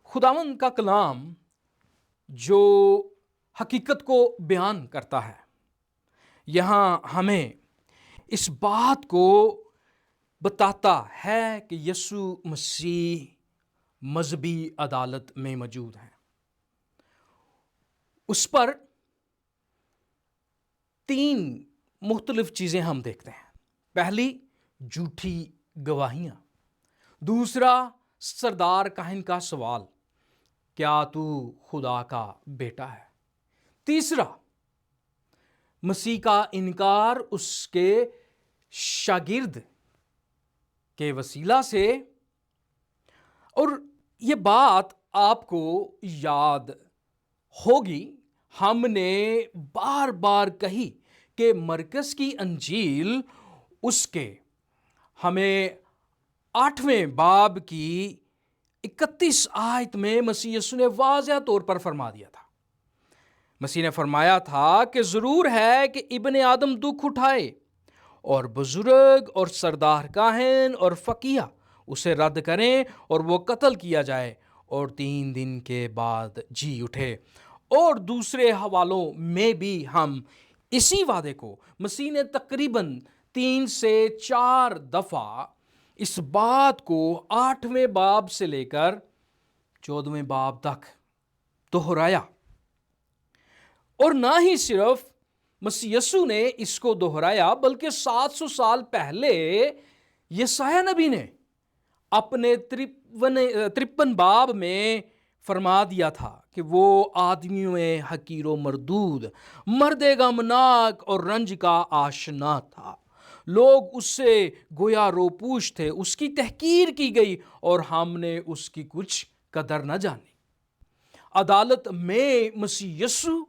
خداوند کا کلام جو حقیقت کو بیان کرتا ہے، یہاں ہمیں اس بات کو بتاتا ہے کہ یسوع مسیح مذہبی عدالت میں موجود ہیں۔ اس پر تین مختلف چیزیں ہم دیکھتے ہیں۔ پہلی، جھوٹی گواہیاں۔ دوسرا، سردار کاہن کا سوال، کیا تو خدا کا بیٹا ہے؟ تیسرا، مسیح کا انکار اس کے شاگرد کے وسیلہ سے۔ اور یہ بات آپ کو یاد ہوگی، ہم نے بار بار کہی کہ مرکز کی انجیل اس کے ہمیں 8ویں باب کی 31 آیت میں مسیح یسوع نے واضح طور پر فرما دیا تھا۔ مسیح نے فرمایا تھا کہ ضرور ہے کہ ابن آدم دکھ اٹھائے اور بزرگ اور سردار کاہن اور فقیہ اسے رد کریں اور وہ قتل کیا جائے اور 3 دن کے بعد جی اٹھے۔ اور دوسرے حوالوں میں بھی ہم اسی وعدے کو مسیح نے تقریباً 3 سے 4 دفعہ اس بات کو 8ویں باب سے لے کر 14ویں باب تک دہرایا۔ اور نہ ہی صرف مسیح یسوع نے اس کو دہرایا، بلکہ 700 سال پہلے یسایہ نبی نے اپنے 53 باب میں فرما دیا تھا کہ وہ آدمیوں میں حقیر و مردود، مرد غمناک اور رنج کا آشنا تھا۔ لوگ اس سے گویا روپوش تھے، اس کی تحقیر کی گئی اور ہم نے اس کی کچھ قدر نہ جانی۔ عدالت میں مسیح یسوع